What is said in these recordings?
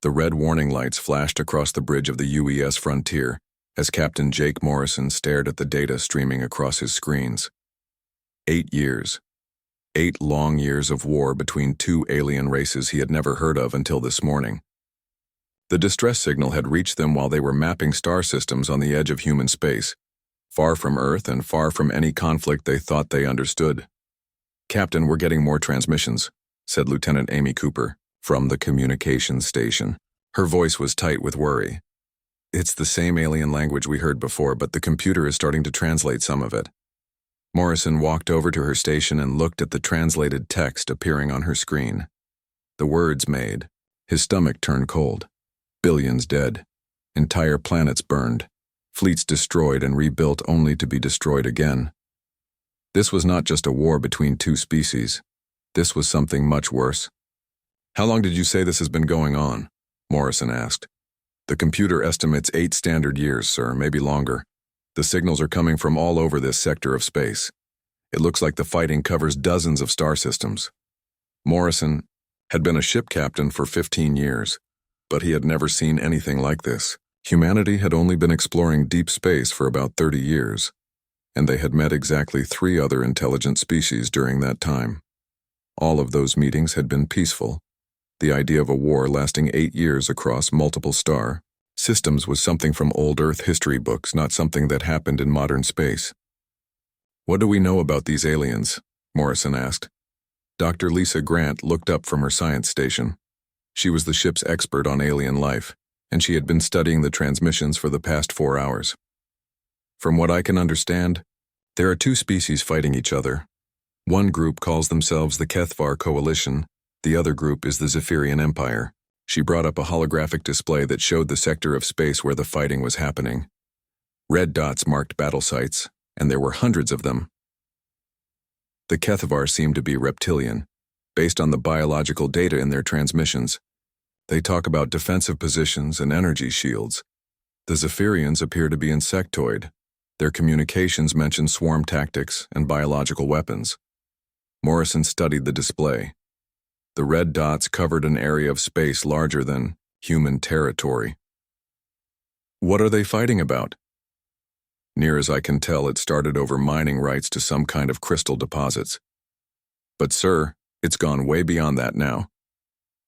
The red warning lights flashed across the bridge of the UES frontier as Captain Jake Morrison stared at the data streaming across his screens. 8 years. 8 long years of war between two alien races he had never heard of until this morning. The distress signal had reached them while they were mapping star systems on the edge of human space, far from Earth and far from any conflict they thought they understood. "Captain, we're getting more transmissions," said Lieutenant Amy Cooper, from the communications station. Her voice was tight with worry. "It's the same alien language we heard before, but the computer is starting to translate some of it." Morrison walked over to her station and looked at the translated text appearing on her screen. The words made his stomach turn cold. Billions dead. Entire planets burned. Fleets destroyed and rebuilt only to be destroyed again. This was not just a war between two species. This was something much worse. "How long did you say this has been going on?" Morrison asked. "The computer estimates 8 standard years, sir, maybe longer. The signals are coming from all over this sector of space. It looks like the fighting covers dozens of star systems." Morrison had been a ship captain for 15 years, but he had never seen anything like this. Humanity had only been exploring deep space for about 30 years, and they had met exactly 3 other intelligent species during that time. All of those meetings had been peaceful. The idea of a war lasting 8 years across multiple star systems was something from old Earth history books, not something that happened in modern space. "What do we know about these aliens?" Morrison asked. Dr. Lisa Grant looked up from her science station. She was the ship's expert on alien life, and she had been studying the transmissions for the past 4 hours. "From what I can understand, there are 2 species fighting each other. One group calls themselves the Kethvar Coalition, the other group is the Zephyrian Empire." She brought up a holographic display that showed the sector of space where the fighting was happening. Red dots marked battle sites, and there were hundreds of them. The Kethvar seemed to be reptilian, based on the biological data in their transmissions. They talk about defensive positions and energy shields. The Zephyrians appear to be insectoid. Their communications mention swarm tactics and biological weapons. Morrison studied the display. The red dots covered an area of space larger than human territory. "What are they fighting about?" "Near as I can tell, it started over mining rights to some kind of crystal deposits. But sir, it's gone way beyond that now.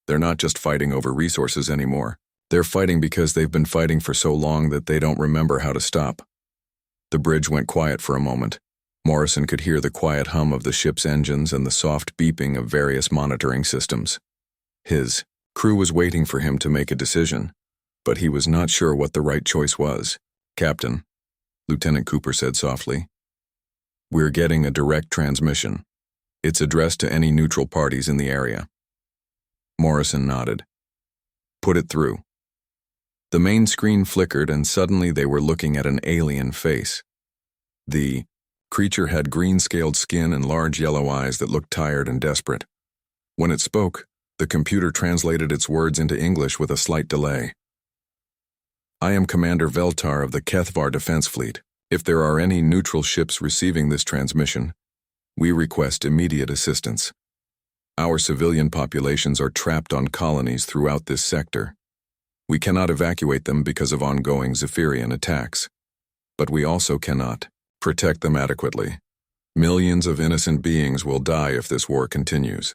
They're not just fighting over resources anymore. They're fighting because they've been fighting for so long that they don't remember how to stop." The bridge went quiet for a moment. Morrison could hear the quiet hum of the ship's engines and the soft beeping of various monitoring systems. His crew was waiting for him to make a decision, but he was not sure what the right choice was. "Captain," Lieutenant Cooper said softly, "we're getting a direct transmission. It's addressed to any neutral parties in the area." Morrison nodded. "Put it through." The main screen flickered, and suddenly they were looking at an alien face. The creature had green-scaled skin and large yellow eyes that looked tired and desperate. When it spoke, the computer translated its words into English with a slight delay. "I am Commander Veltar of the Kethvar Defense Fleet. If there are any neutral ships receiving this transmission, we request immediate assistance. Our civilian populations are trapped on colonies throughout this sector. We cannot evacuate them because of ongoing Zephyrian attacks, but we also cannot protect them adequately. Millions of innocent beings will die if this war continues."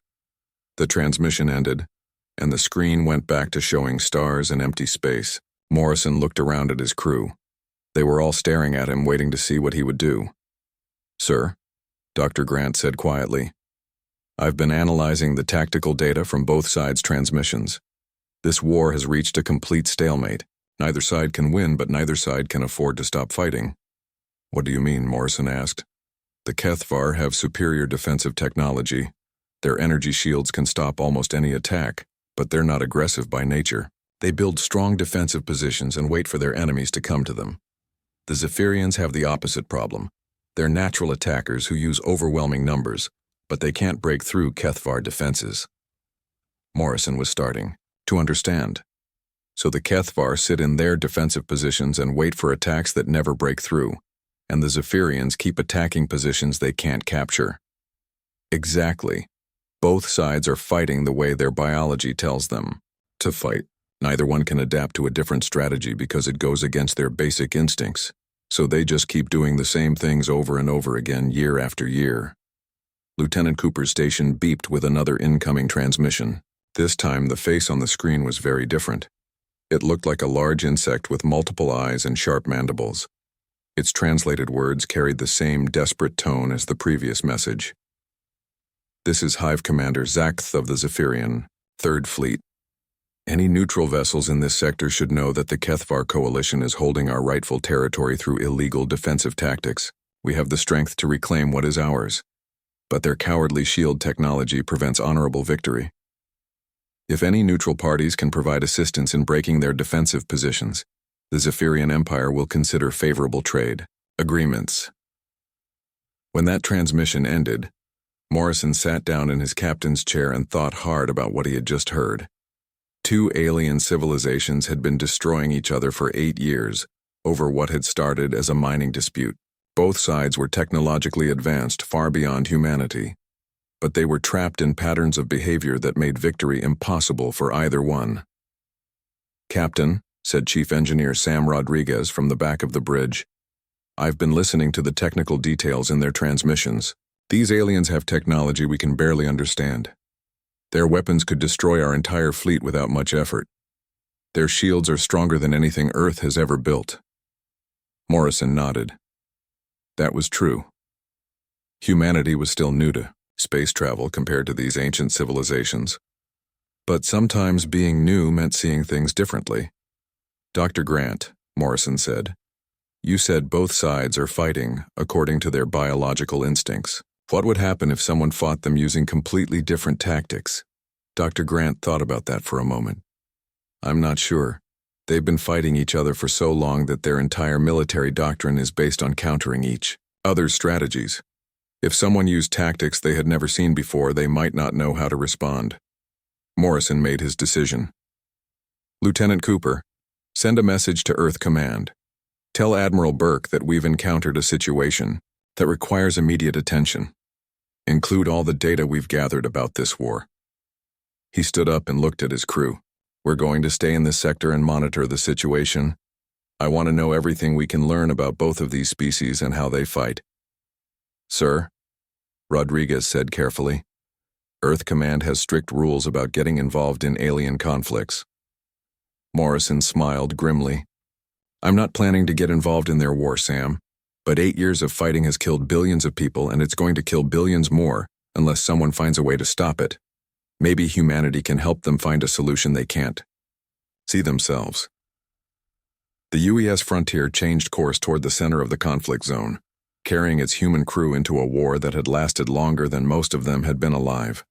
The transmission ended, and the screen went back to showing stars and empty space. Morrison looked around at his crew. They were all staring at him, waiting to see what he would do. "Sir," Dr. Grant said quietly, "I've been analyzing the tactical data from both sides' transmissions. This war has reached a complete stalemate. Neither side can win, but neither side can afford to stop fighting." "What do you mean?" Morrison asked. "The Kethvar have superior defensive technology. Their energy shields can stop almost any attack, but they're not aggressive by nature. They build strong defensive positions and wait for their enemies to come to them. The Zephyrians have the opposite problem. They're natural attackers who use overwhelming numbers, but they can't break through Kethvar defenses." Morrison was starting to understand. So the Kethvar sit in their defensive positions and wait for attacks that never break through, and the Zephyrians keep attacking positions they can't capture. Exactly. Both sides are fighting the way their biology tells them to fight. Neither one can adapt to a different strategy because it goes against their basic instincts, so they just keep doing the same things over and over again year after year. Lieutenant Cooper's station beeped with another incoming transmission. This time the face on the screen was very different. It looked like a large insect with multiple eyes and sharp mandibles. Its translated words carried the same desperate tone as the previous message. This is Hive Commander Zakth of the Zephyrian, 3rd Fleet. Any neutral vessels in this sector should know that the Kethvar Coalition is holding our rightful territory through illegal defensive tactics. We have the strength to reclaim what is ours, but their cowardly shield technology prevents honorable victory. If any neutral parties can provide assistance in breaking their defensive positions, the Zephyrian Empire will consider favorable trade agreements. When that transmission ended, Morrison sat down in his captain's chair and thought hard about what he had just heard. 2 alien civilizations had been destroying each other for 8 years over what had started as a mining dispute. Both sides were technologically advanced far beyond humanity, but they were trapped in patterns of behavior that made victory impossible for either one. "Captain," said Chief Engineer Sam Rodriguez from the back of the bridge, "I've been listening to the technical details in their transmissions. These aliens have technology we can barely understand. Their weapons could destroy our entire fleet without much effort. Their shields are stronger than anything Earth has ever built." Morrison nodded. That was true. Humanity was still new to space travel compared to these ancient civilizations. But sometimes being new meant seeing things differently. "Dr. Grant," Morrison said, "you said both sides are fighting according to their biological instincts. What would happen if someone fought them using completely different tactics?" Dr. Grant thought about that for a moment. "I'm not sure. They've been fighting each other for so long that their entire military doctrine is based on countering each other's strategies. If someone used tactics they had never seen before, they might not know how to respond." Morrison made his decision. "Lieutenant Cooper, send a message to Earth Command. Tell Admiral Burke that we've encountered a situation that requires immediate attention. Include all the data we've gathered about this war." He stood up and looked at his crew. "We're going to stay in this sector and monitor the situation. I want to know everything we can learn about both of these species and how they fight." "Sir," Rodriguez said carefully, "Earth Command has strict rules about getting involved in alien conflicts." Morrison smiled grimly. "I'm not planning to get involved in their war, Sam. But 8 years of fighting has killed billions of people, and it's going to kill billions more unless someone finds a way to stop it. Maybe humanity can help them find a solution they can't see themselves." The UES Frontier changed course toward the center of the conflict zone, carrying its human crew into a war that had lasted longer than most of them had been alive.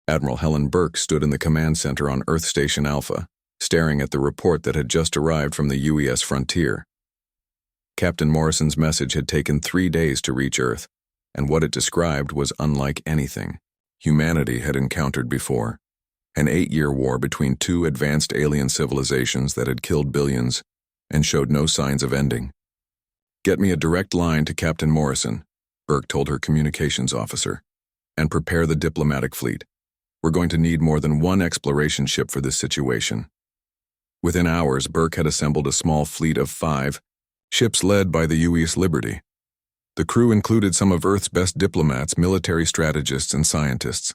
Admiral Helen Burke stood in the command center on Earth Station Alpha, staring at the report that had just arrived from the UES Frontier. Captain Morrison's message had taken 3 days to reach Earth, and what it described was unlike anything humanity had encountered before. An 8-year war between 2 advanced alien civilizations that had killed billions and showed no signs of ending. "Get me a direct line to Captain Morrison," Burke told her communications officer, "and prepare the diplomatic fleet. We're going to need more than one exploration ship for this situation." Within hours, Burke had assembled a small fleet of 5 ships led by the UES Liberty. The crew included some of Earth's best diplomats, military strategists, and scientists.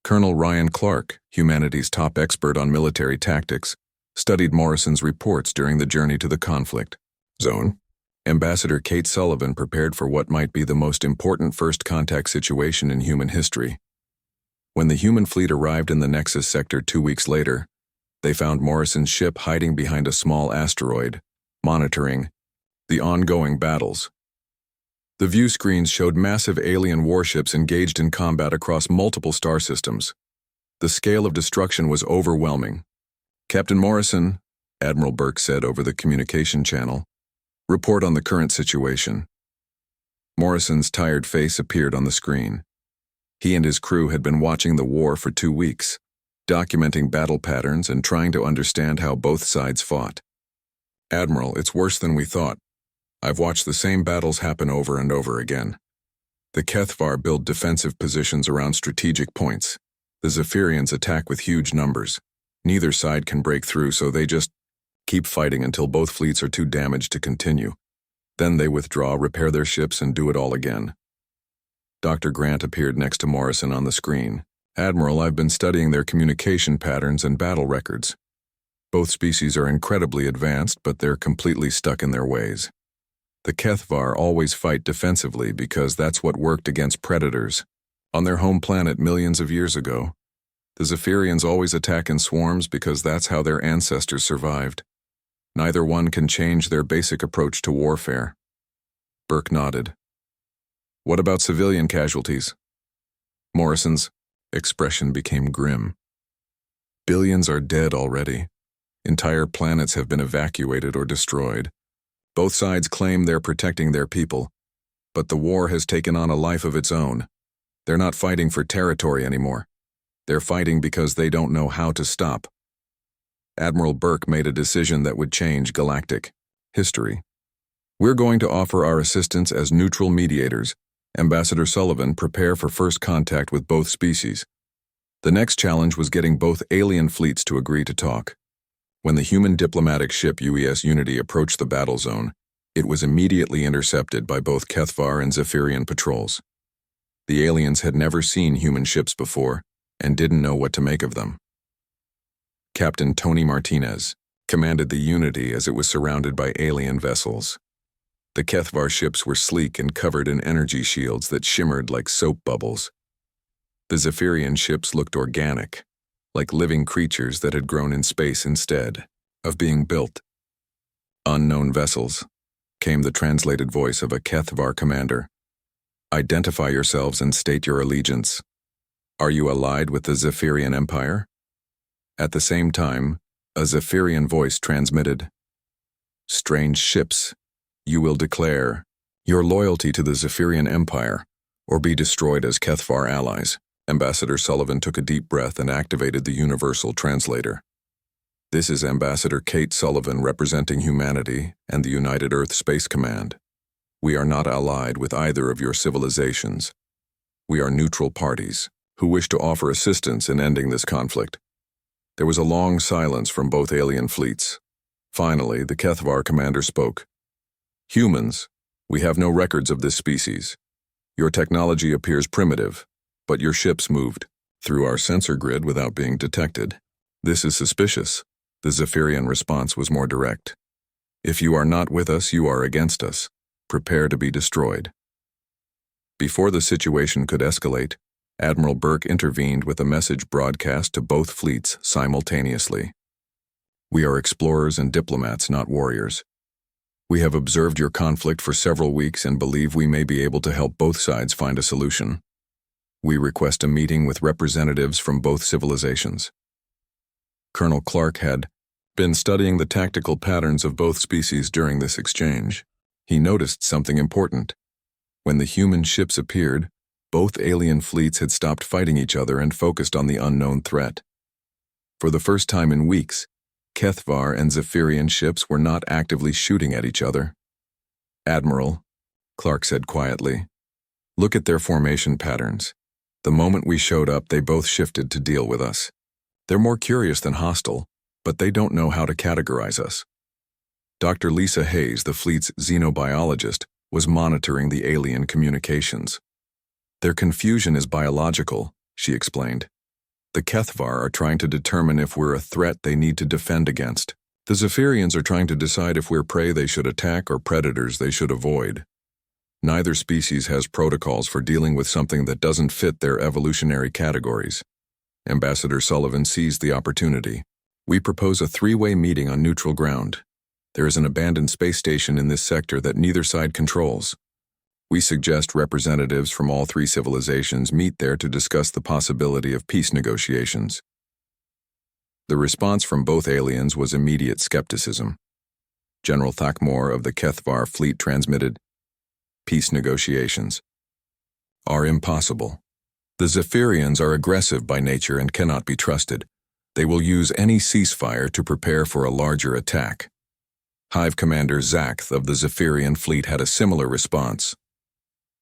Colonel Ryan Clark, humanity's top expert on military tactics, studied Morrison's reports during the journey to the conflict zone. Ambassador Kate Sullivan prepared for what might be the most important first contact situation in human history. When the human fleet arrived in the Nexus sector 2 weeks later, they found Morrison's ship hiding behind a small asteroid, monitoring the ongoing battles. The view screens showed massive alien warships engaged in combat across multiple star systems. The scale of destruction was overwhelming. "Captain Morrison," Admiral Burke said over the communication channel, "report on the current situation." Morrison's tired face appeared on the screen. He and his crew had been watching the war for 2 weeks, documenting battle patterns and trying to understand how both sides fought. "Admiral, it's worse than we thought. I've watched the same battles happen over and over again. The Kethvar build defensive positions around strategic points. The Zephyrians attack with huge numbers. Neither side can break through, so they just keep fighting until both fleets are too damaged to continue. Then they withdraw, repair their ships, and do it all again. Dr. Grant appeared next to Morrison on the screen. Admiral, I've been studying their communication patterns and battle records. Both species are incredibly advanced, but they're completely stuck in their ways. The Kethvar always fight defensively because that's what worked against predators. On their home planet millions of years ago, the Zephyrians always attack in swarms because that's how their ancestors survived. Neither one can change their basic approach to warfare. Burke nodded. What about civilian casualties? Morrison's expression became grim. Billions are dead already. Entire planets have been evacuated or destroyed. Both sides claim they're protecting their people, but the war has taken on a life of its own. They're not fighting for territory anymore. They're fighting because they don't know how to stop. Admiral Burke made a decision that would change galactic history. We're going to offer our assistance as neutral mediators. Ambassador Sullivan, prepare for first contact with both species. The next challenge was getting both alien fleets to agree to talk. When the human diplomatic ship UES Unity approached the battle zone, it was immediately intercepted by both Kethvar and Zephyrian patrols. The aliens had never seen human ships before and didn't know what to make of them. Captain Tony Martinez commanded the Unity as it was surrounded by alien vessels. The Kethvar ships were sleek and covered in energy shields that shimmered like soap bubbles. The Zephyrian ships looked organic, like living creatures that had grown in space instead of being built. Unknown vessels, came the translated voice of a Kethvar commander. Identify yourselves and state your allegiance. Are you allied with the Zephyrian Empire? At the same time, a Zephyrian voice transmitted. Strange ships, you will declare your loyalty to the Zephyrian Empire, or be destroyed as Kethvar allies. Ambassador Sullivan took a deep breath and activated the Universal Translator. This is Ambassador Kate Sullivan representing humanity and the United Earth Space Command. We are not allied with either of your civilizations. We are neutral parties who wish to offer assistance in ending this conflict. There was a long silence from both alien fleets. Finally, the Kethvar commander spoke. Humans, we have no records of this species. Your technology appears primitive, but your ships moved through our sensor grid without being detected. This is suspicious. The Zephyrian response was more direct. If you are not with us, you are against us. Prepare to be destroyed. Before the situation could escalate, Admiral Burke intervened with a message broadcast to both fleets simultaneously. We are explorers and diplomats, not warriors. We have observed your conflict for several weeks and believe we may be able to help both sides find a solution. We request a meeting with representatives from both civilizations. Colonel Clark had been studying the tactical patterns of both species during this exchange. He noticed something important. When the human ships appeared, both alien fleets had stopped fighting each other and focused on the unknown threat. For the first time in weeks, Kethvar and Zephyrian ships were not actively shooting at each other. Admiral, Clark said quietly, look at their formation patterns. The moment we showed up, they both shifted to deal with us. They're more curious than hostile, but they don't know how to categorize us. Dr. Lisa Hayes, the fleet's xenobiologist, was monitoring the alien communications. Their confusion is biological, she explained. The Kethvar are trying to determine if we're a threat they need to defend against. The Zephyrians are trying to decide if we're prey they should attack or predators they should avoid. Neither species has protocols for dealing with something that doesn't fit their evolutionary categories. Ambassador Sullivan seized the opportunity. We propose a three-way meeting on neutral ground. There is an abandoned space station in this sector that neither side controls. We suggest representatives from all three civilizations meet there to discuss the possibility of peace negotiations. The response from both aliens was immediate skepticism. General Thakmor of the Kethvar fleet transmitted, peace negotiations are impossible. The Zephyrians are aggressive by nature and cannot be trusted. They will use any ceasefire to prepare for a larger attack. Hive Commander Zakth of the Zephyrian fleet had a similar response.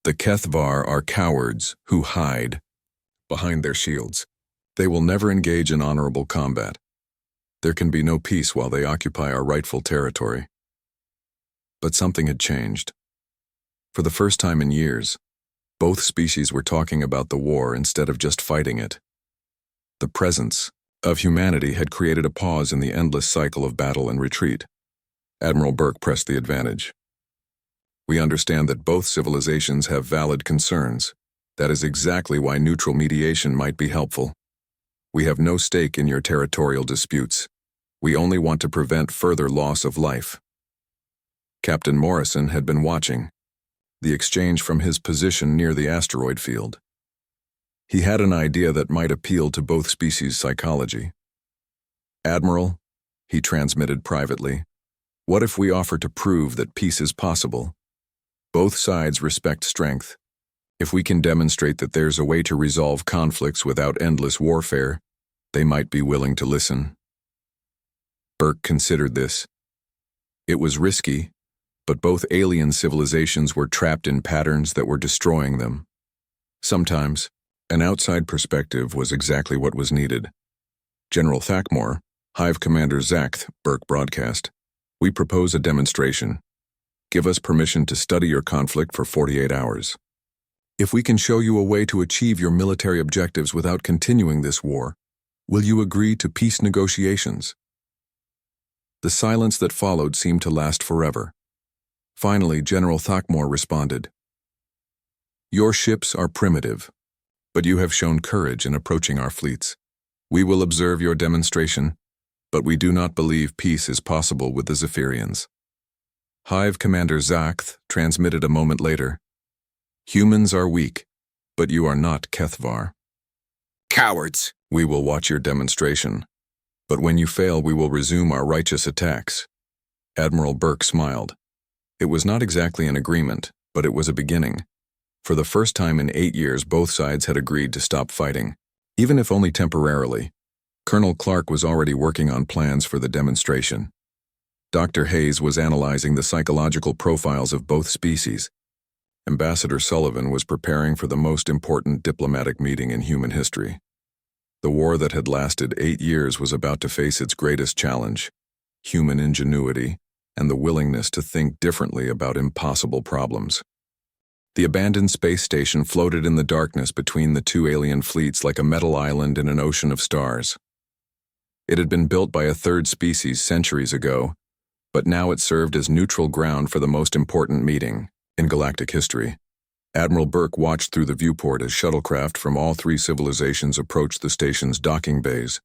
The Kethvar are cowards who hide behind their shields. They will never engage in honorable combat. There can be no peace while they occupy our rightful territory. But something had changed. For the first time in years, both species were talking about the war instead of just fighting it. The presence of humanity had created a pause in the endless cycle of battle and retreat. Admiral Burke pressed the advantage. We understand that both civilizations have valid concerns. That is exactly why neutral mediation might be helpful. We have no stake in your territorial disputes. We only want to prevent further loss of life. Captain Morrison had been watching the exchange from his position near the asteroid field. He had an idea that might appeal to both species' psychology. "Admiral," he transmitted privately, "what if we offer to prove that peace is possible? Both sides respect strength. If we can demonstrate that there's a way to resolve conflicts without endless warfare, they might be willing to listen." Burke considered this. It was risky, but both alien civilizations were trapped in patterns that were destroying them. Sometimes, an outside perspective was exactly what was needed. "General Thakmore, Hive Commander Zakth," Burke broadcast, "we propose a demonstration. Give us permission to study your conflict for 48 hours. If we can show you a way to achieve your military objectives without continuing this war, will you agree to peace negotiations?" The silence that followed seemed to last forever. Finally, General Thakmore responded, "Your ships are primitive, but you have shown courage in approaching our fleets. We will observe your demonstration, but we do not believe peace is possible with the Zephyrians." Hive Commander Zakth transmitted a moment later, "Humans are weak, but you are not Kethvar. Cowards! We will watch your demonstration, but when you fail we will resume our righteous attacks." Admiral Burke smiled. It was not exactly an agreement, but it was a beginning. For the first time in 8 years, both sides had agreed to stop fighting, even if only temporarily. Colonel Clark was already working on plans for the demonstration. Dr. Hayes was analyzing the psychological profiles of both species. Ambassador Sullivan was preparing for the most important diplomatic meeting in human history. The war that had lasted 8 years was about to face its greatest challenge: human ingenuity and the willingness to think differently about impossible problems. The abandoned space station floated in the darkness between the two alien fleets like a metal island in an ocean of stars. It had been built by a third species centuries ago, but now it served as neutral ground for the most important meeting in galactic history. Admiral Burke watched through the viewport as shuttlecraft from all three civilizations approached the station's docking bays.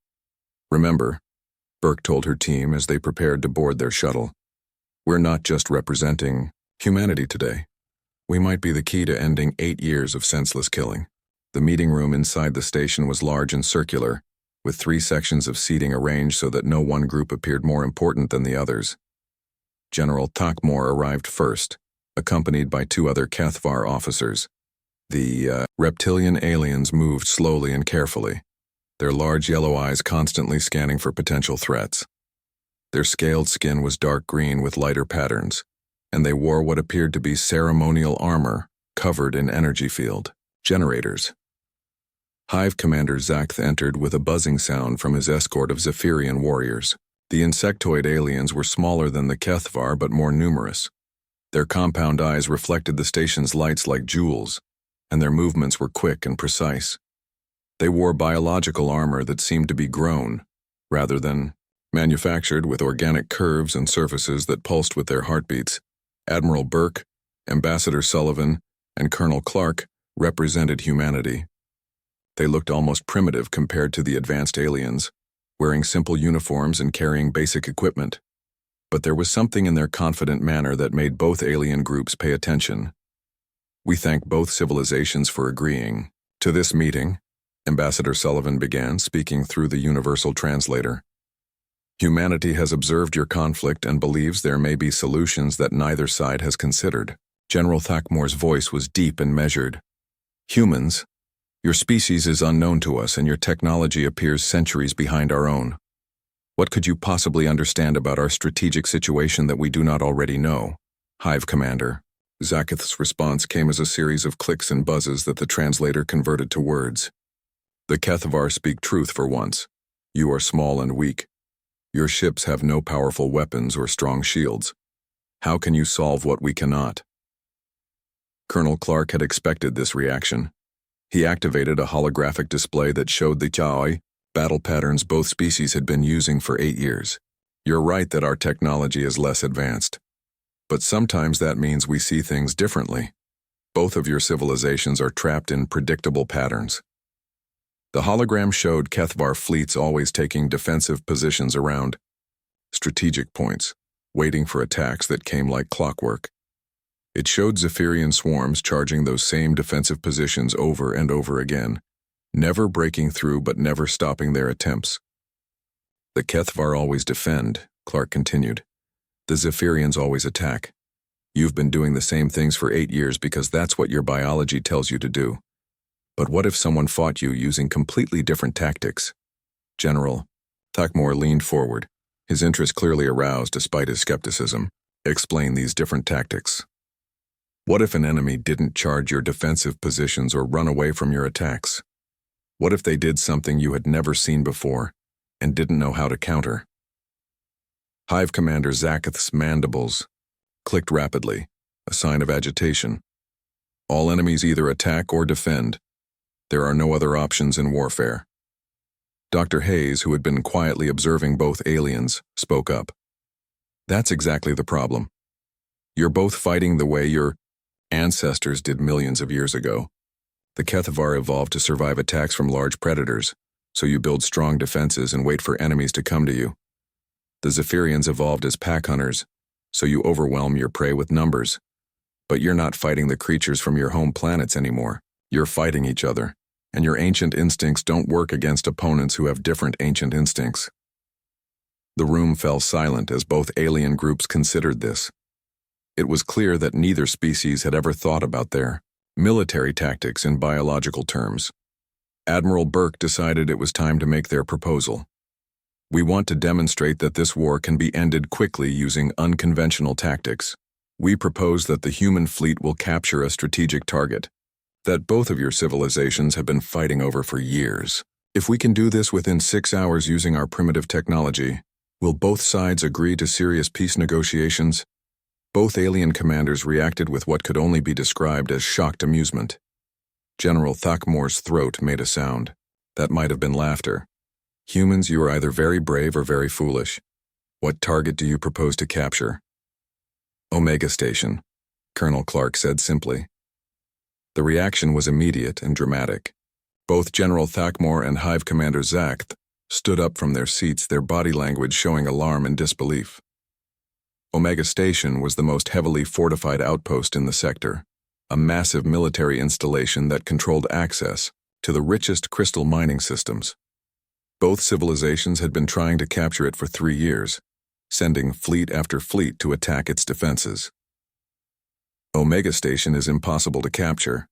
"Remember," Burke told her team as they prepared to board their shuttle, "we're not just representing humanity today. We might be the key to ending 8 years of senseless killing." The meeting room inside the station was large and circular, with 3 sections of seating arranged so that no one group appeared more important than the others. General Thakmore arrived first, accompanied by 2 other Kethvar officers. The reptilian aliens moved slowly and carefully, their large yellow eyes constantly scanning for potential threats. Their scaled skin was dark green with lighter patterns, and they wore what appeared to be ceremonial armor covered in energy field generators. Hive Commander Zakth entered with a buzzing sound from his escort of Zephyrian warriors. The insectoid aliens were smaller than the Kethvar but more numerous. Their compound eyes reflected the station's lights like jewels, and their movements were quick and precise. They wore biological armor that seemed to be grown, rather than manufactured, with organic curves and surfaces that pulsed with their heartbeats. Admiral Burke, Ambassador Sullivan, and Colonel Clark represented humanity. They looked almost primitive compared to the advanced aliens, wearing simple uniforms and carrying basic equipment. But there was something in their confident manner that made both alien groups pay attention. "We thank both civilizations for agreeing to this meeting," Ambassador Sullivan began, speaking through the universal translator. "Humanity has observed your conflict and believes there may be solutions that neither side has considered." General Thakmore's voice was deep and measured. "Humans, your species is unknown to us and your technology appears centuries behind our own. What could you possibly understand about our strategic situation that we do not already know?" "Hive Commander." Zakth's response came as a series of clicks and buzzes that the translator converted to words. "The Kethvar speak truth for once. You are small and weak. Your ships have no powerful weapons or strong shields. How can you solve what we cannot? Colonel Clark had expected this reaction. He activated a holographic display that showed the HFY battle patterns both species had been using for 8 years. You're right that our technology is less advanced. But sometimes that means we see things differently. Both of your civilizations are trapped in predictable patterns. The hologram showed HFY fleets always taking defensive positions around strategic points, waiting for attacks that came like clockwork. It showed Zephyrian swarms charging those same defensive positions over and over again, never breaking through but never stopping their attempts. The HFY always defend, Clark continued. The Zephyrians always attack. You've been doing the same things for 8 years because that's what your biology tells you to do. But what if someone fought you using completely different tactics? General Thakmor leaned forward, his interest clearly aroused despite his skepticism. Explain these different tactics. What if an enemy didn't charge your defensive positions or run away from your attacks? What if they did something you had never seen before and didn't know how to counter? Hive Commander Zakath's mandibles clicked rapidly, a sign of agitation. All enemies either attack or defend. There are no other options in warfare. Dr. Hayes, who had been quietly observing both aliens, spoke up. That's exactly the problem. You're both fighting the way your ancestors did millions of years ago. The HFY evolved to survive attacks from large predators, so you build strong defenses and wait for enemies to come to you. The Zephyrians evolved as pack hunters, so you overwhelm your prey with numbers. But you're not fighting the creatures from your home planets anymore. You're fighting each other, and your ancient instincts don't work against opponents who have different ancient instincts. The room fell silent as both alien groups considered this. It was clear that neither species had ever thought about their military tactics in biological terms. Admiral Burke decided it was time to make their proposal. We want to demonstrate that this war can be ended quickly using unconventional tactics. We propose that the human fleet will capture a strategic target that both of your civilizations have been fighting over for years. If we can do this within 6 hours using our primitive technology, will both sides agree to serious peace negotiations? Both alien commanders reacted with what could only be described as shocked amusement. General Thakmor's throat made a sound. That might have been laughter. Humans, you are either very brave or very foolish. What target do you propose to capture? Omega Station, Colonel Clark said simply. The reaction was immediate and dramatic. Both General Thakmor and Hive Commander Zakath stood up from their seats, their body language showing alarm and disbelief. Omega Station was the most heavily fortified outpost in the sector, a massive military installation that controlled access to the richest crystal mining systems. Both civilizations had been trying to capture it for 3 years, sending fleet after fleet to attack its defenses. Omega Station is impossible to capture,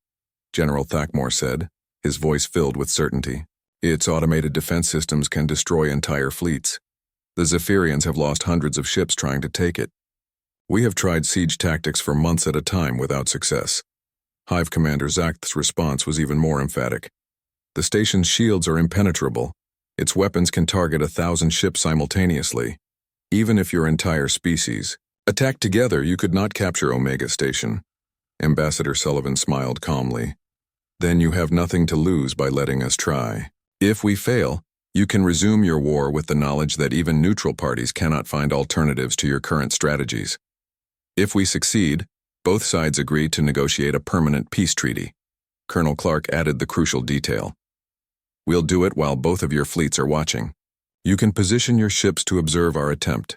General Thakmor said, his voice filled with certainty. Its automated defense systems can destroy entire fleets. The Zephyrians have lost hundreds of ships trying to take it. We have tried siege tactics for months at a time without success. Hive Commander Zakath's response was even more emphatic. The station's shields are impenetrable. Its weapons can target 1,000 ships simultaneously. Even if your entire species attacked together, you could not capture Omega Station. Ambassador Sullivan smiled calmly. Then you have nothing to lose by letting us try. If we fail, you can resume your war with the knowledge that even neutral parties cannot find alternatives to your current strategies. If we succeed, both sides agreed to negotiate a permanent peace treaty. Colonel Clark added the crucial detail. We'll do it while both of your fleets are watching. You can position your ships to observe our attempt.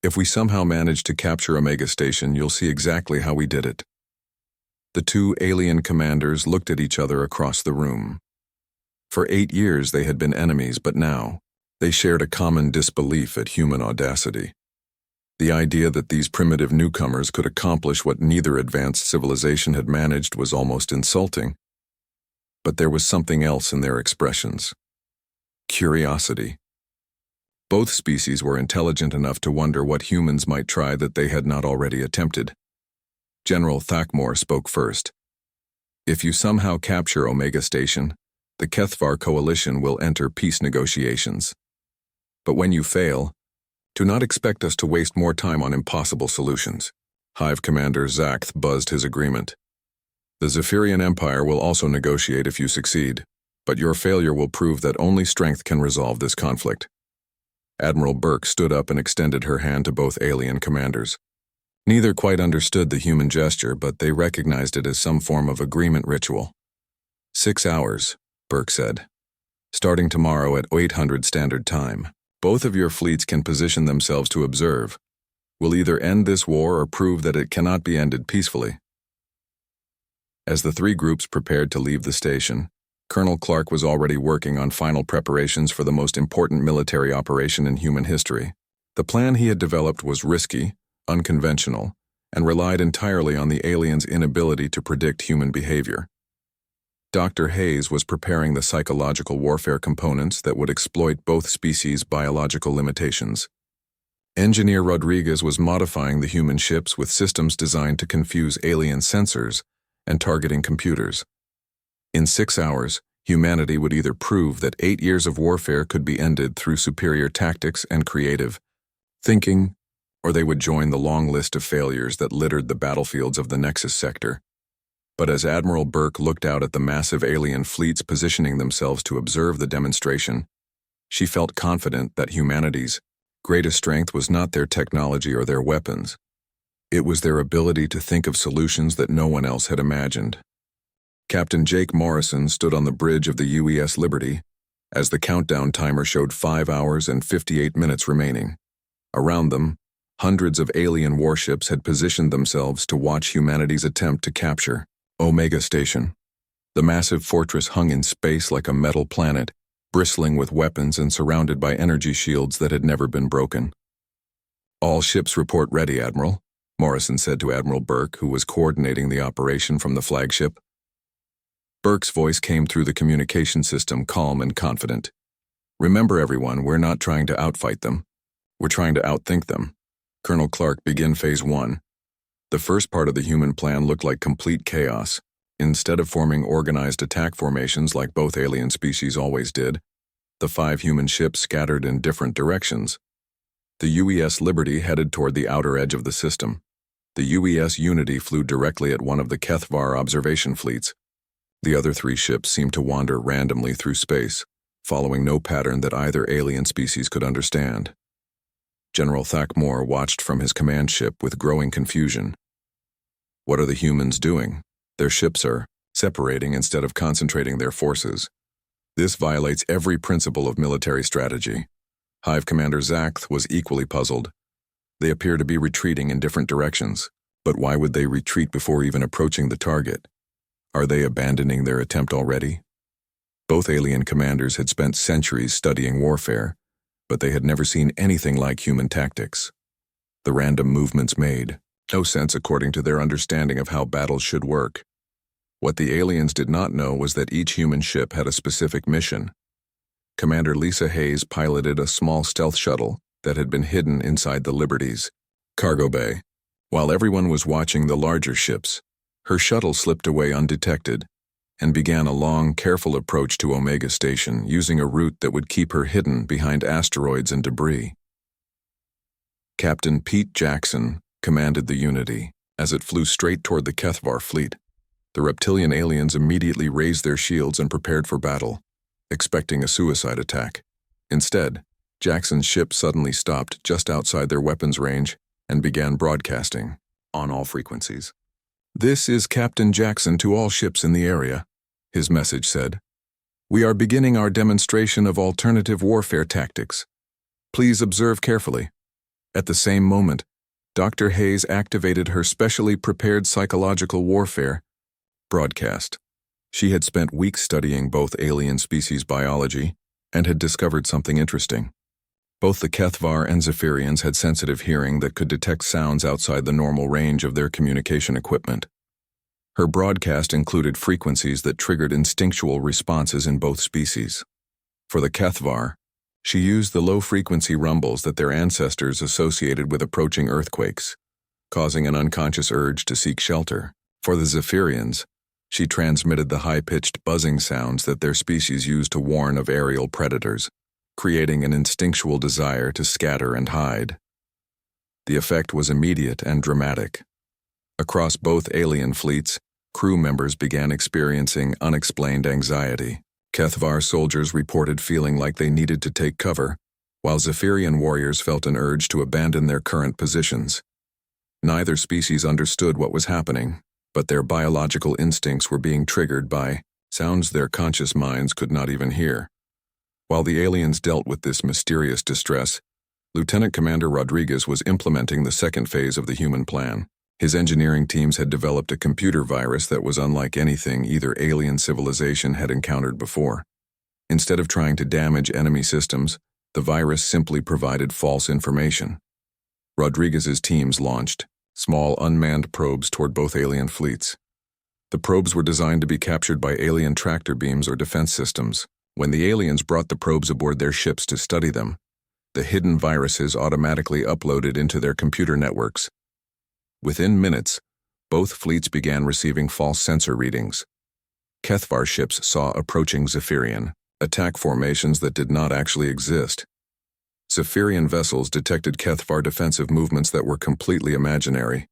If we somehow manage to capture Omega Station, you'll see exactly how we did it. The two alien commanders looked at each other across the room. For 8 years they had been enemies, but now they shared a common disbelief at human audacity. The idea that these primitive newcomers could accomplish what neither advanced civilization had managed was almost insulting. But there was something else in their expressions. Curiosity. Both species were intelligent enough to wonder what humans might try that they had not already attempted. General Thakmor spoke first. If you somehow capture Omega Station, the HFY coalition will enter peace negotiations. But when you fail, Do not expect us to waste more time on impossible solutions. Hive Commander Zakth buzzed his agreement. The Zephyrian Empire will also negotiate if you succeed, but your failure will prove that only strength can resolve this conflict. Admiral Burke stood up and extended her hand to both alien commanders. Neither quite understood the human gesture, but they recognized it as some form of agreement ritual. 6 hours, Burke said. Starting tomorrow at 800 Standard Time, both of your fleets can position themselves to observe. We'll either end this war or prove that it cannot be ended peacefully. As the three groups prepared to leave the station, Colonel Clark was already working on final preparations for the most important military operation in human history. The plan he had developed was risky, unconventional, and relied entirely on the aliens' inability to predict human behavior. Dr. Hayes was preparing the psychological warfare components that would exploit both species' biological limitations. Engineer Rodriguez was modifying the human ships with systems designed to confuse alien sensors and targeting computers. In 6 hours, humanity would either prove that 8 years of warfare could be ended through superior tactics and creative thinking, or they would join the long list of failures that littered the battlefields of the Nexus sector. But as Admiral Burke looked out at the massive alien fleets positioning themselves to observe the demonstration, she felt confident that humanity's greatest strength was not their technology or their weapons. It was their ability to think of solutions that no one else had imagined. Captain Jake Morrison stood on the bridge of the UES Liberty as the countdown timer showed 5 hours and 58 minutes remaining. Around them, hundreds of alien warships had positioned themselves to watch humanity's attempt to capture Omega Station. The massive fortress hung in space like a metal planet, bristling with weapons and surrounded by energy shields that had never been broken. "All ships report ready, Admiral," Morrison said to Admiral Burke, who was coordinating the operation from the flagship. Burke's voice came through the communication system, calm and confident. "Remember, everyone, we're not trying to outfight them. We're trying to outthink them. Colonel Clark, begin Phase 1. The first part of the human plan looked like complete chaos. Instead of forming organized attack formations like both alien species always did, the 5 human ships scattered in different directions. The UES Liberty headed toward the outer edge of the system. The UES Unity flew directly at one of the Kethvar observation fleets. The other 3 ships seemed to wander randomly through space, following no pattern that either alien species could understand. General Thakmore watched from his command ship with growing confusion. What are the humans doing? Their ships are separating instead of concentrating their forces. This violates every principle of military strategy. Hive Commander Zakth was equally puzzled. They appear to be retreating in different directions, but why would they retreat before even approaching the target? Are they abandoning their attempt already? Both alien commanders had spent centuries studying warfare, but they had never seen anything like human tactics. The random movements made no sense according to their understanding of how battles should work. What the aliens did not know was that each human ship had a specific mission. Commander Lisa Hayes piloted a small stealth shuttle that had been hidden inside the Liberty's cargo bay. While everyone was watching the larger ships, her shuttle slipped away undetected and began a long, careful approach to Omega Station using a route that would keep her hidden behind asteroids and debris. Captain Pete Jackson commanded the Unity as it flew straight toward the Kethvar fleet. The reptilian aliens immediately raised their shields and prepared for battle, expecting a suicide attack. Instead, Jackson's ship suddenly stopped just outside their weapons range and began broadcasting on all frequencies. "This is Captain Jackson to all ships in the area," his message said. "We are beginning our demonstration of alternative warfare tactics. Please observe carefully." At the same moment, Dr. Hayes activated her specially prepared psychological warfare broadcast. She had spent weeks studying both alien species biology and had discovered something interesting. Both the Kethvar and Zephyrians had sensitive hearing that could detect sounds outside the normal range of their communication equipment. Her broadcast included frequencies that triggered instinctual responses in both species. For the Kethvar, she used the low-frequency rumbles that their ancestors associated with approaching earthquakes, causing an unconscious urge to seek shelter. For the Zephyrians, she transmitted the high-pitched buzzing sounds that their species used to warn of aerial predators. creating an instinctual desire to scatter and hide. The effect was immediate and dramatic. Across both alien fleets, crew members began experiencing unexplained anxiety. HFY soldiers reported feeling like they needed to take cover, while Zephyrian warriors felt an urge to abandon their current positions. Neither species understood what was happening, but their biological instincts were being triggered by sounds their conscious minds could not even hear. While the aliens dealt with this mysterious distress, Lieutenant Commander Rodriguez was implementing the second phase of the human plan. His engineering teams had developed a computer virus that was unlike anything either alien civilization had encountered before. Instead of trying to damage enemy systems, the virus simply provided false information. Rodriguez's teams launched small unmanned probes toward both alien fleets. The probes were designed to be captured by alien tractor beams or defense systems. When the aliens brought the probes aboard their ships to study them, the hidden viruses automatically uploaded into their computer networks. Within minutes, both fleets began receiving false sensor readings. HFY ships saw approaching Zephyrian attack formations that did not actually exist. Zephyrian vessels detected HFY defensive movements that were completely imaginary.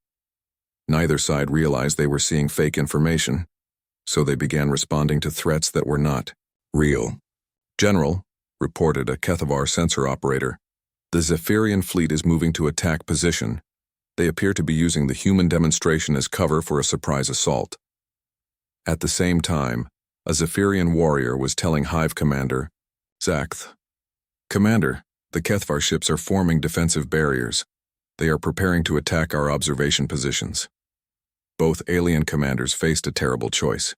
Neither side realized they were seeing fake information, so they began responding to threats that were not real. "General," reported a HFY sensor operator, "the Zephyrian fleet is moving to attack position. They appear to be using the human demonstration as cover for a surprise assault." At the same time, a Zephyrian warrior was telling Hive Commander Zakth, "Commander, the HFY ships are forming defensive barriers. They are preparing to attack our observation positions." Both alien commanders faced a terrible choice.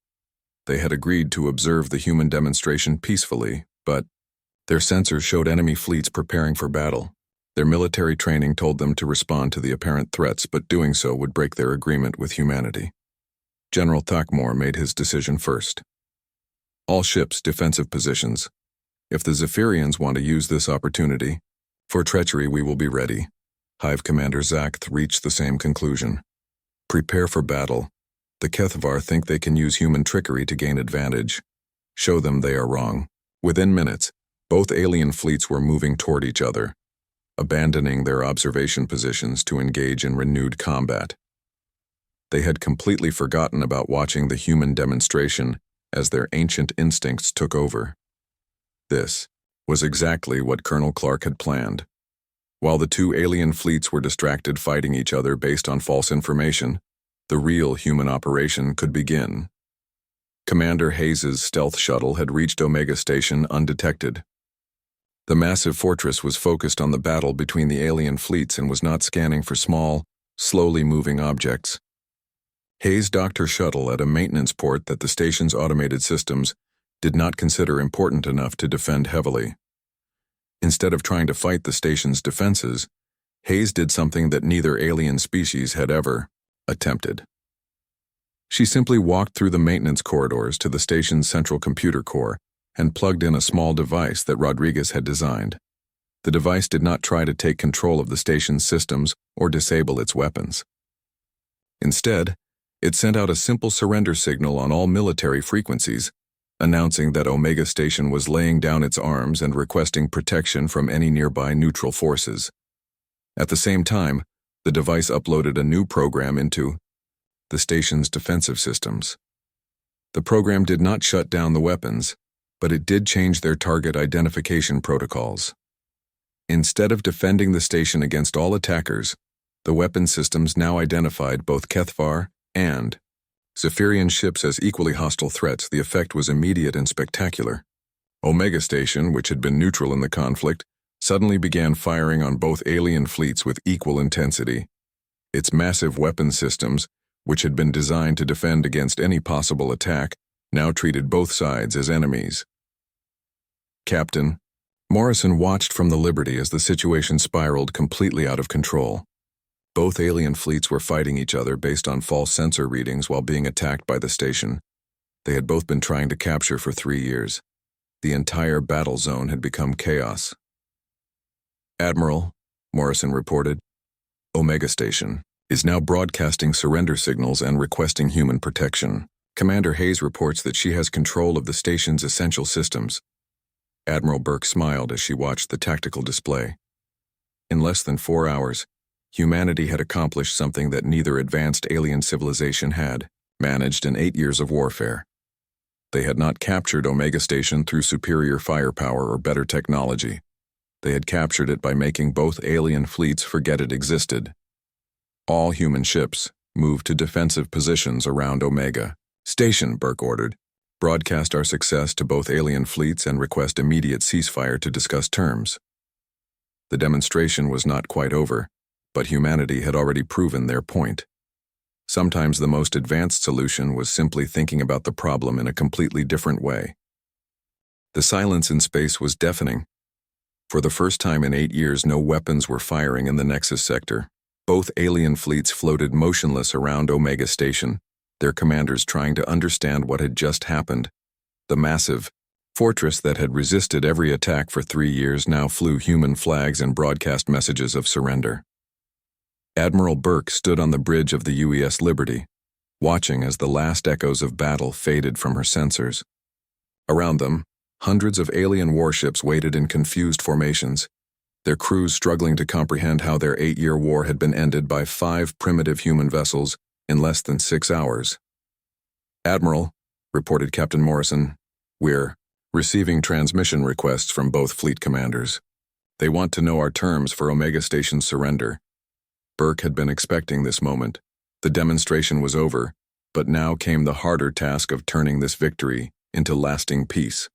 They had agreed to observe the human demonstration peacefully, but their sensors showed enemy fleets preparing for battle. Their military training told them to respond to the apparent threats, but doing so would break their agreement with humanity. General Thakmor made his decision first. "All ships, defensive positions. If the Zephyrians want to use this opportunity for treachery, we will be ready." Hive Commander Zakth reached the same conclusion. "Prepare for battle. The HFY think they can use human trickery to gain advantage. Show them they are wrong." Within minutes, both alien fleets were moving toward each other, abandoning their observation positions to engage in renewed combat. They had completely forgotten about watching the human demonstration as their ancient instincts took over. This was exactly what Colonel Clark had planned. While the two alien fleets were distracted fighting each other based on false information, the real human operation could begin. Commander Hayes's stealth shuttle had reached Omega Station undetected. The massive fortress was focused on the battle between the alien fleets and was not scanning for small, slowly moving objects. Hayes docked her shuttle at a maintenance port that the station's automated systems did not consider important enough to defend heavily. Instead of trying to fight the station's defenses, Hayes did something that neither alien species had ever attempted. She simply walked through the maintenance corridors to the station's central computer core and plugged in a small device that Rodriguez had designed. The device did not try to take control of the station's systems or disable its weapons. Instead, it sent out a simple surrender signal on all military frequencies, announcing that Omega Station was laying down its arms and requesting protection from any nearby neutral forces. At the same time, the device uploaded a new program into the station's defensive systems. The program did not shut down the weapons, but it did change their target identification protocols. Instead of defending the station against all attackers, the weapon systems now identified both HFY and Zephyrian ships as equally hostile threats. The effect was immediate and spectacular. Omega Station, which had been neutral in the conflict, suddenly began firing on both alien fleets with equal intensity. Its massive weapon systems, which had been designed to defend against any possible attack, now treated both sides as enemies. Captain Morrison watched from the Liberty as the situation spiraled completely out of control. Both alien fleets were fighting each other based on false sensor readings while being attacked by the station. They had both been trying to capture for 3 years. The entire battle zone had become chaos. "Admiral," Morrison reported, "Omega Station is now broadcasting surrender signals and requesting human protection. Commander Hayes reports that she has control of the station's essential systems. Admiral Burke smiled as she watched the tactical display. In less than 4 hours, humanity had accomplished something that neither advanced alien civilization had managed in 8 years of warfare. They had not captured Omega Station through superior firepower or better technology. They had captured it by making both alien fleets forget it existed. All human ships moved to defensive positions around Omega Station, Burke ordered. Broadcast our success to both alien fleets and request immediate ceasefire to discuss terms. The demonstration was not quite over, but humanity had already proven their point. Sometimes the most advanced solution was simply thinking about the problem in a completely different way. The silence in space was deafening. For the first time in 8 years, no weapons were firing in the Nexus sector. Both alien fleets floated motionless around Omega Station, their commanders trying to understand what had just happened. The massive fortress that had resisted every attack for 3 years now flew human flags and broadcast messages of surrender. Admiral Burke stood on the bridge of the UES Liberty, watching as the last echoes of battle faded from her sensors. Around them, hundreds of alien warships waited in confused formations, their crews struggling to comprehend how their 8-year war had been ended by 5 primitive human vessels in less than 6 hours. "Admiral," reported Captain Morrison, "we're receiving transmission requests from both fleet commanders. They want to know our terms for Omega Station's surrender." Burke had been expecting this moment. The demonstration was over, but now came the harder task of turning this victory into lasting peace.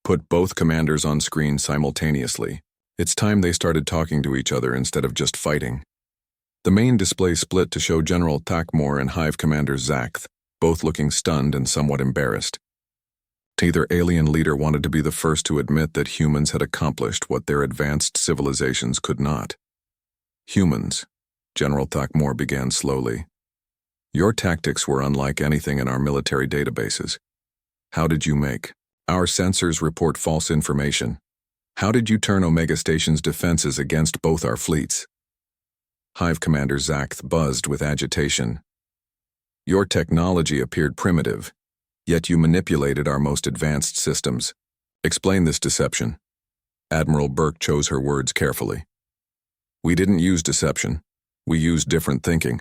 Put both commanders on screen simultaneously. It's time they started talking to each other instead of just fighting. The main display split to show General Takmor and Hive Commander Zakth, both looking stunned and somewhat embarrassed. Neither alien leader wanted to be the first to admit that humans had accomplished what their advanced civilizations could not. "Humans," General Takmor began slowly. "Your tactics were unlike anything in our military databases. How did you make our sensors report false information? How did you turn Omega Station's defenses against both our fleets?" Hive Commander Zakth buzzed with agitation. "Your technology appeared primitive, yet you manipulated our most advanced systems. Explain this deception." Admiral Burke chose her words carefully. "We didn't use deception. We used different thinking.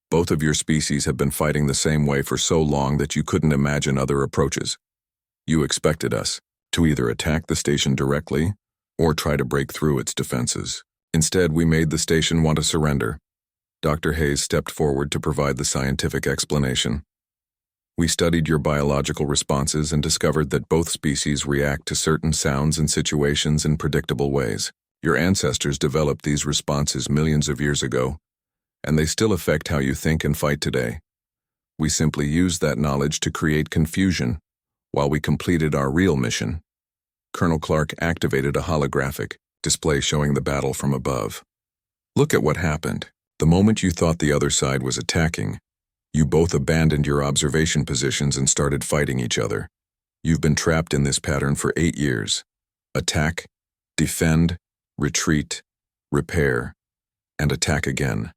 Both of your species have been fighting the same way for so long that you couldn't imagine other approaches. You expected us to either attack the station directly or try to break through its defenses. Instead, we made the station want to surrender." Dr. Hayes stepped forward to provide the scientific explanation. "We studied your biological responses and discovered that both species react to certain sounds and situations in predictable ways. Your ancestors developed these responses millions of years ago, and they still affect how you think and fight today. We simply used that knowledge to create confusion while we completed our real mission." Colonel Clark activated a holographic display showing the battle from above. "Look at what happened. The moment you thought the other side was attacking, you both abandoned your observation positions and started fighting each other. You've been trapped in this pattern for 8 years. Attack, defend, retreat, repair, and attack again.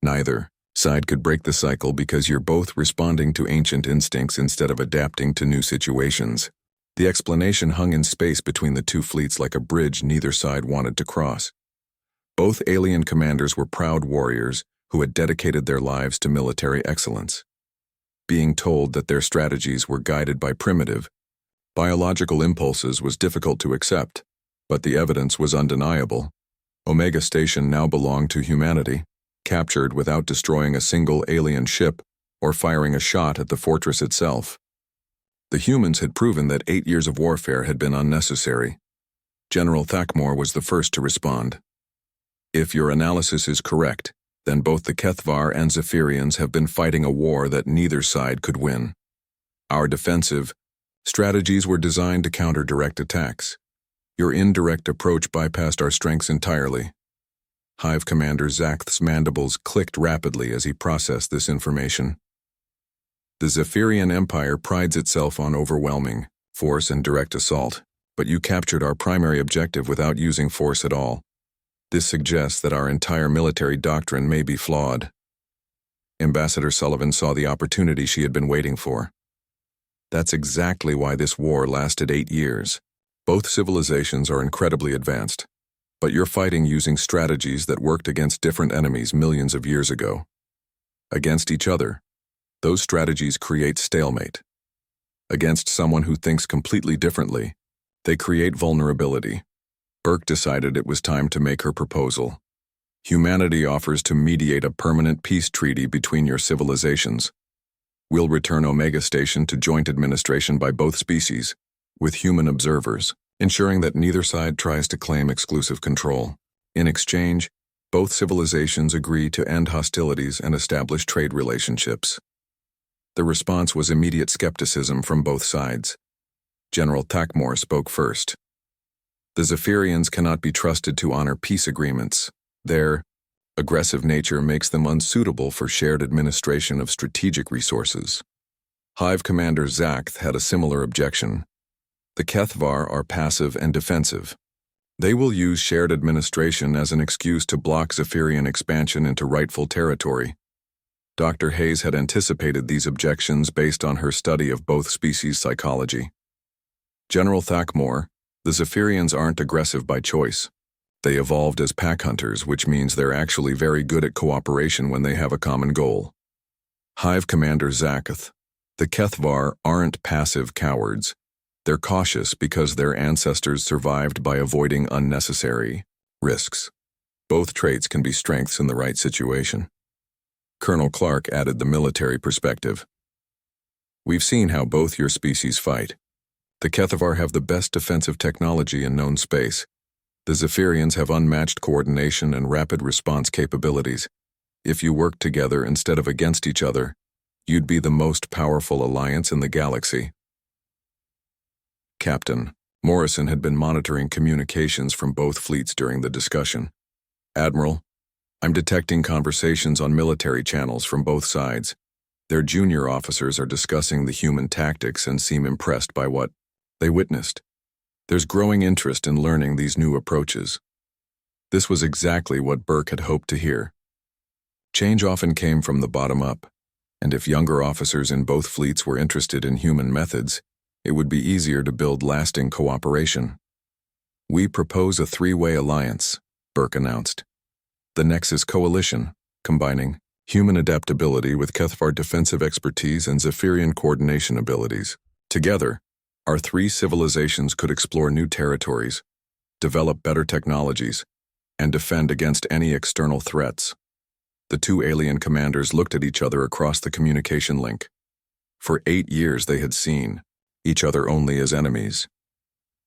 Neither side could break the cycle because you're both responding to ancient instincts instead of adapting to new situations." The explanation hung in space between the two fleets like a bridge neither side wanted to cross. Both alien commanders were proud warriors who had dedicated their lives to military excellence. Being told that their strategies were guided by primitive, biological impulses was difficult to accept, but the evidence was undeniable. Omega Station now belonged to humanity, captured without destroying a single alien ship or firing a shot at the fortress itself. The humans had proven that 8 years of warfare had been unnecessary. General Thakmor was the first to respond. "If your analysis is correct, then both the Kethvar and Zephyrians have been fighting a war that neither side could win. Our defensive strategies were designed to counter direct attacks. Your indirect approach bypassed our strengths entirely." Hive Commander Zakth's mandibles clicked rapidly as he processed this information. "The Zephyrian Empire prides itself on overwhelming force and direct assault, but you captured our primary objective without using force at all. This suggests that our entire military doctrine may be flawed." Ambassador Sullivan saw the opportunity she had been waiting for. "That's exactly why this war lasted 8 years. Both civilizations are incredibly advanced, but you're fighting using strategies that worked against different enemies millions of years ago. Against each other, those strategies create stalemate. Against someone who thinks completely differently, they create vulnerability. Burke decided it was time to make her proposal. Humanity offers to mediate a permanent peace treaty between your civilizations. We'll return Omega Station to joint administration by both species, with human observers, ensuring that neither side tries to claim exclusive control. In exchange, both civilizations agree to end hostilities and establish trade relationships. The response was immediate skepticism from both sides. General Thakmor spoke first. The Zephyrians cannot be trusted to honor peace agreements. Their aggressive nature makes them unsuitable for shared administration of strategic resources. Hive Commander Zakth had a similar objection. The Kethvar are passive and defensive. They will use shared administration as an excuse to block Zephyrian expansion into rightful territory. Dr. Hayes had anticipated these objections based on her study of both species psychology. General Thakmor, the Zephyrians aren't aggressive by choice. They evolved as pack hunters, which means they're actually very good at cooperation when they have a common goal. Hive Commander Zakth, the Kethvar aren't passive cowards. They're cautious because their ancestors survived by avoiding unnecessary risks. Both traits can be strengths in the right situation. Colonel Clark added the military perspective. We've seen how both your species fight. The Kethvar have the best defensive technology in known space. The Zephyrians have unmatched coordination and rapid response capabilities. If you worked together instead of against each other, you'd be the most powerful alliance in the galaxy. Captain Morrison had been monitoring communications from both fleets during the discussion. Admiral, I'm detecting conversations on military channels from both sides. Their junior officers are discussing the human tactics and seem impressed by what they witnessed. There's growing interest in learning these new approaches. This was exactly what Burke had hoped to hear. Change often came from the bottom up, and if younger officers in both fleets were interested in human methods, it would be easier to build lasting cooperation. We propose a three-way alliance, Burke announced. The Nexus Coalition, combining human adaptability with Kethvar defensive expertise and Zephyrian coordination abilities. Together, our three civilizations could explore new territories, develop better technologies, and defend against any external threats. The two alien commanders looked at each other across the communication link. For 8 years they had seen each other only as enemies.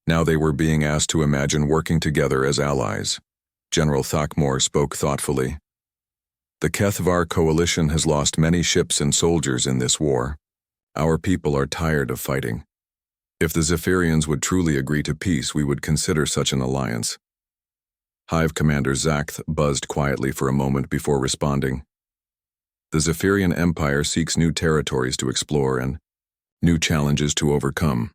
Now they were being asked to imagine working together as allies. General Thakmor spoke thoughtfully. The Kethvar coalition has lost many ships and soldiers in this war. Our people are tired of fighting. If the Zephyrians would truly agree to peace, we would consider such an alliance. Hive Commander Zakth buzzed quietly for a moment before responding. The Zephyrian Empire seeks new territories to explore and new challenges to overcome.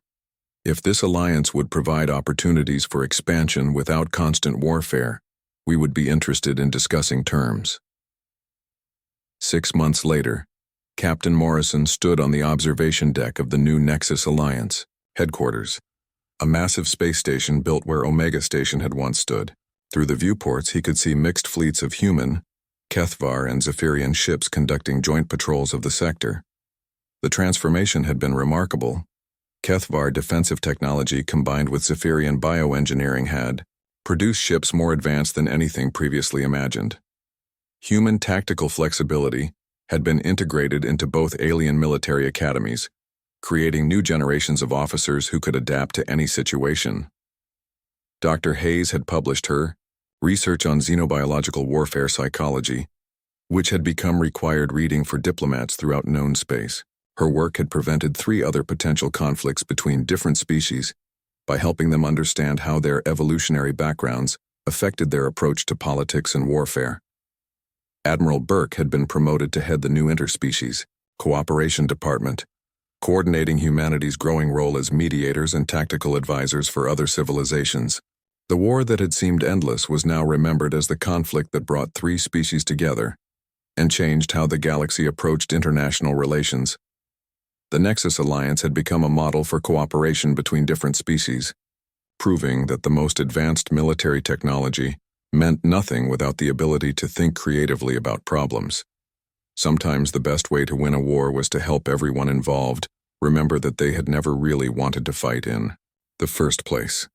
If this alliance would provide opportunities for expansion without constant warfare, we would be interested in discussing terms. 6 months later, Captain Morrison stood on the observation deck of the new Nexus Alliance headquarters, a massive space station built where Omega Station had once stood. Through the viewports, he could see mixed fleets of human, Kethvar, and Zephyrian ships conducting joint patrols of the sector. The transformation had been remarkable. Kethvar defensive technology combined with Zephyrian bioengineering had produced ships more advanced than anything previously imagined. Human tactical flexibility had been integrated into both alien military academies, creating new generations of officers who could adapt to any situation. Dr. Hayes had published her research on xenobiological warfare psychology, which had become required reading for diplomats throughout known space. Her work had prevented 3 other potential conflicts between different species by helping them understand how their evolutionary backgrounds affected their approach to politics and warfare. Admiral Burke had been promoted to head the new interspecies cooperation department, coordinating humanity's growing role as mediators and tactical advisors for other civilizations. The war that had seemed endless was now remembered as the conflict that brought 3 species together and changed how the galaxy approached international relations. The Nexus Alliance had become a model for cooperation between different species. proving that the most advanced military technology meant nothing without the ability to think creatively about problems. Sometimes the best way to win a war was to help everyone involved remember that they had never really wanted to fight in the first place.